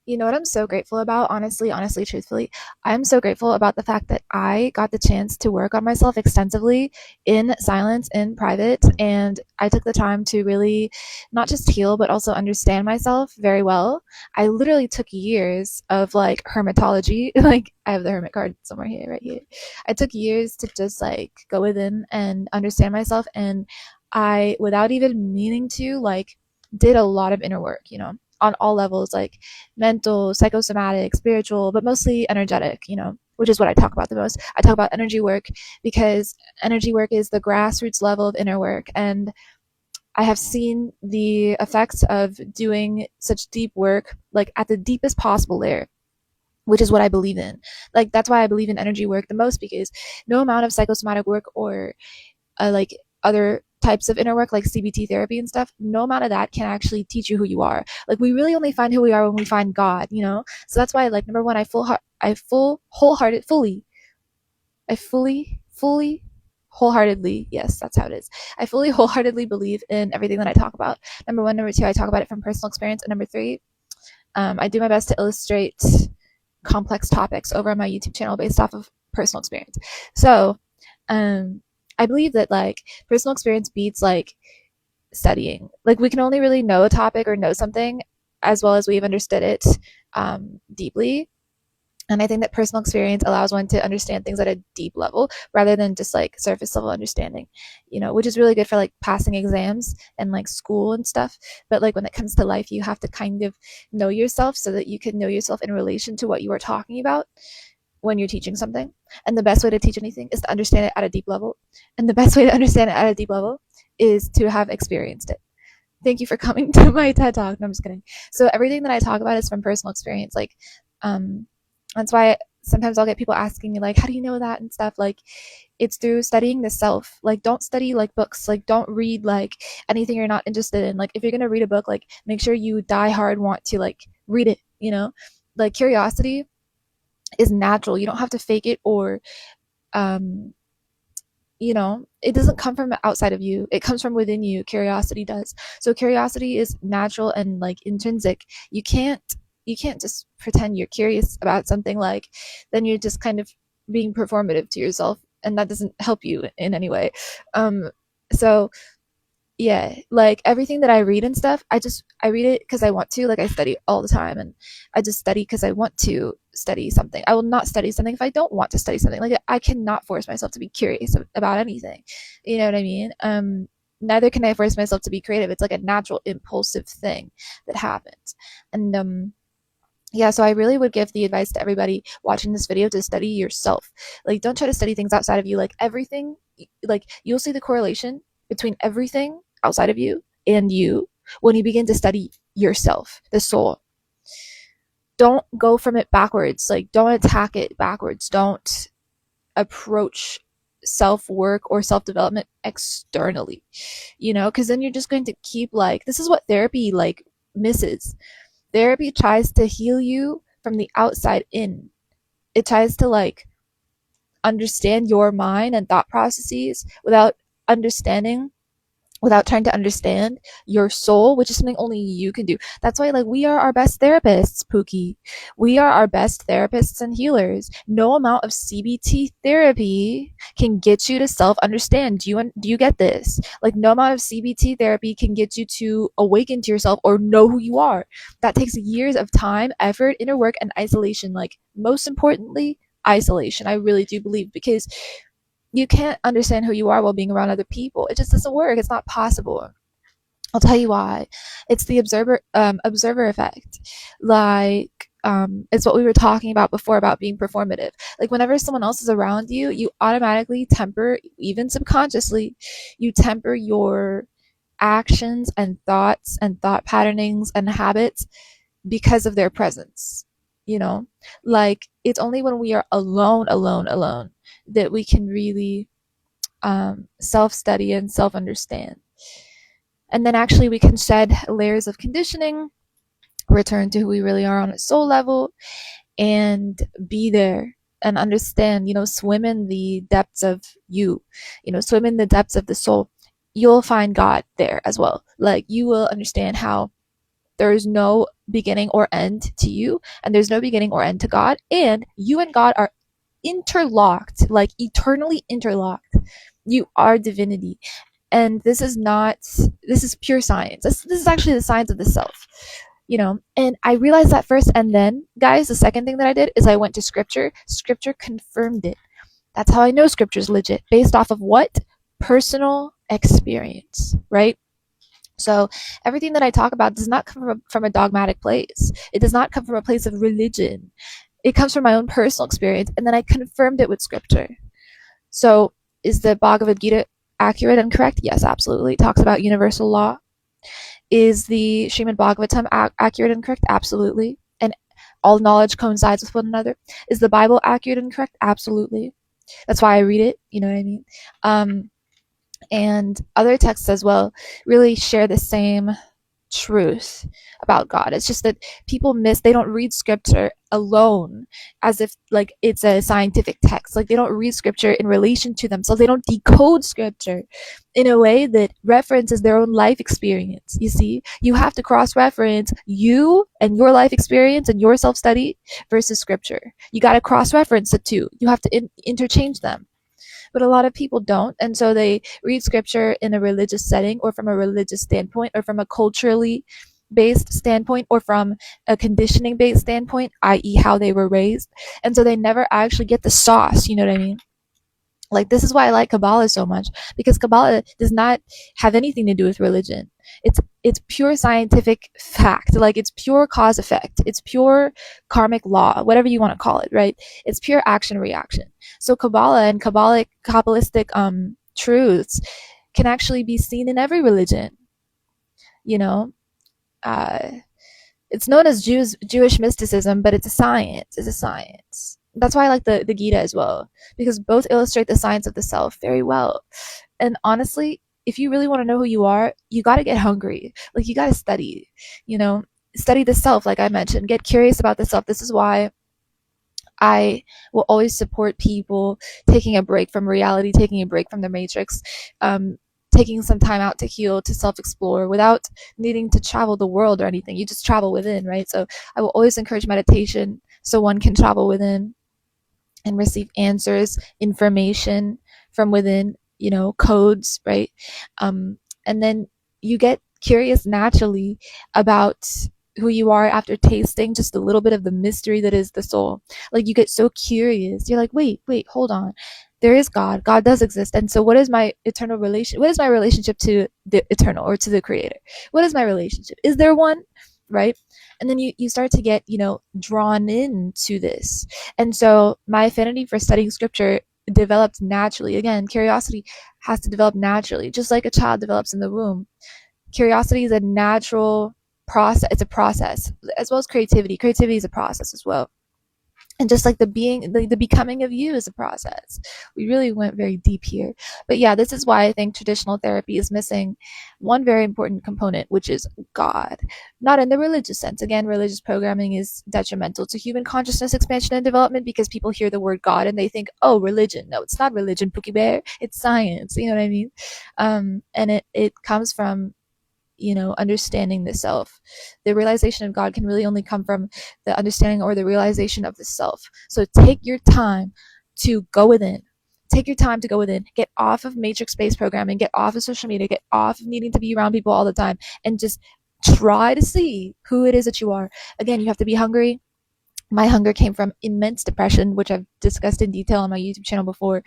You know what I'm so grateful about? Honestly, truthfully, I'm so grateful about the fact that I got the chance to work on myself extensively in silence, in private, and I took the time to really not just heal, but also understand myself very well. I literally took years of like hermetology, like I have the hermit card somewhere here, right here. I took years to just like go within and understand myself, and I, without even meaning to, like, did a lot of inner work, on all levels, like mental, psychosomatic, spiritual, but mostly energetic, which is what I talk about the most. I talk about energy work because energy work is the grassroots level of inner work. And I have seen the effects of doing such deep work, like at the deepest possible layer, which is what I believe in. Like, that's why I believe in energy work the most, because no amount of psychosomatic work or like other types of inner work like CBT therapy and stuff, no amount of that can actually teach you who you are. Like, we really only find who we are when we find God. So that's why, like, number one, I fully wholeheartedly, yes, that's how it is. I fully wholeheartedly believe in everything that I talk about. Number one. Number two, I talk about it from personal experience. And number three, I do my best to illustrate complex topics over on my YouTube channel based off of personal experience. So, um, I believe that like personal experience beats like studying. Like, we can only really know a topic or know something as well as we've understood it deeply. And I think that personal experience allows one to understand things at a deep level rather than just like surface level understanding, which is really good for like passing exams and like school and stuff. But like when it comes to life, you have to kind of know yourself so that you can know yourself in relation to what you are talking about when you're teaching something. And the best way to teach anything is to understand it at a deep level. And the best way to understand it at a deep level is to have experienced it. Thank you for coming to my TED Talk. No, I'm just kidding. So everything that I talk about is from personal experience. Like, um, that's why sometimes I'll get people asking me like, how do you know that and stuff? Like, it's through studying the self. Like, don't study like books. Like, don't read like anything you're not interested in. Like, if you're gonna read a book, like make sure you die hard want to like read it. Like, curiosity is natural. You don't have to fake it, or um it doesn't come from outside of you. It comes from within you. Curiosity does. So curiosity is natural and like intrinsic. You can't just pretend you're curious about something, like then you're just kind of being performative to yourself, and that doesn't help you in any way. So yeah, like everything that I read and stuff, I read it because I want to. Like, I study all the time, and I just study because I want to study something. I will not study something if I don't want to study something. Like, I cannot force myself to be curious about anything. You know what I mean? Neither can I force myself to be creative. It's like a natural impulsive thing that happens. And yeah, so I really would give the advice to everybody watching this video to study yourself. Like, don't try to study things outside of you. Like, everything, like, you'll see the correlation between everything outside of you and you when you begin to study yourself, the soul. Don't go from it backwards. Like, don't attack it backwards. Don't approach self work or self development externally, because then you're just going to keep, like, this is what therapy like misses. Therapy tries to heal you from the outside in. It tries to like understand your mind and thought processes without trying to understand your soul, which is something only you can do. That's why, like, we are our best therapists, Pookie. We are our best therapists and healers. No amount of CBT therapy can get you to self-understand. Do you get this? Like, no amount of CBT therapy can get you to awaken to yourself or know who you are. That takes years of time, effort, inner work, and isolation. Like, most importantly, isolation. I really do believe, because you can't understand who you are while being around other people. It just doesn't work. It's not possible. I'll tell you why. It's the observer effect. Like, it's what we were talking about before about being performative. Like, whenever someone else is around you, you automatically temper, even subconsciously, you temper your actions and thoughts and thought patternings and habits because of their presence. You know, like, it's only when we are alone that we can really self-study and self-understand. And then actually we can shed layers of conditioning, return to who we really are on a soul level, and be there and understand, swim in the depths of you, swim in the depths of the soul. You'll find God there as well. Like, you will understand how There is no beginning or end to you, and there's no beginning or end to God, and you and God are interlocked, like eternally interlocked. You are divinity. And this is pure science. This is actually the science of the self, and I realized that first. And then, guys, the second thing that I did is I went to scripture confirmed it. That's how I know scripture is legit, based off of what? Personal experience, right? So everything that I talk about does not come from a dogmatic place. It does not come from a place of religion. It comes from my own personal experience, and then I confirmed it with scripture. So is the Bhagavad Gita accurate and correct? Yes, absolutely. It talks about universal law. Is the Srimad Bhagavatam accurate and correct? Absolutely. And all knowledge coincides with one another. Is the Bible accurate and correct? Absolutely. That's why I read it. You know what I mean? And other texts as well really share the same truth about God. It's just that they don't read scripture alone as if like it's a scientific text. Like they don't read scripture in relation to themselves. They don't decode scripture in a way that references their own life experience. You see, you have to cross reference you and your life experience and your self study versus scripture. You got to cross reference the two. You have to interchange them, but a lot of people don't, and so they read scripture in a religious setting, or from a religious standpoint, or from a culturally based standpoint, or from a conditioning based standpoint, i.e. how they were raised, and so they never actually get the sauce. You know what I mean? Like, this is why I like Kabbalah so much, because Kabbalah does not have anything to do with religion. It's pure scientific fact. Like, it's pure cause effect. It's pure karmic law, whatever you want to call it, right? It's pure action reaction. So Kabbalah and Kabbalistic truths can actually be seen in every religion. You know, uh, it's known as Jewish mysticism, but it's a science. It's a science. That's why I like the Gita as well, because both illustrate the science of the self very well. And honestly, if you really want to know who you are, you got to get hungry. Like, you got to study, you know, study the self, like I mentioned, get curious about the self. This is why I will always support people taking a break from reality, taking a break from the matrix, taking some time out to heal, to self-explore without needing to travel the world or anything. You just travel within, right? So I will always encourage meditation so one can travel within and receive answers, information from within, codes, right? And then you get curious naturally about who you are after tasting just a little bit of the mystery that is the soul. Like, you get so curious. You're like, wait, hold on. There is God. God does exist. And so what is my relationship to the eternal, or to the creator? What is my relationship? Is there one? Right? And then you start to get, drawn into this. And so my affinity for studying scripture developed naturally. Again, curiosity has to develop naturally, just like a child develops in the womb. Curiosity is a natural process. It's a process, as well as creativity. Creativity is a process as well. And just like the becoming of you is a process. We really went very deep here. But yeah, this is why I think traditional therapy is missing one very important component, which is God. Not in the religious sense. Again, religious programming is detrimental to human consciousness expansion and development, because people hear the word God and they think, oh, religion. No, it's not religion, Pookie Bear. It's science. You know what I mean? And it comes from understanding the self. The realization of God can really only come from the understanding or the realization of the self. So take your time to go within. Take your time to go within. Get off of matrix-based programming. Get off of social media. Get off of needing to be around people all the time. And just try to see who it is that you are. Again, you have to be hungry. My hunger came from immense depression, which I've discussed in detail on my YouTube channel before.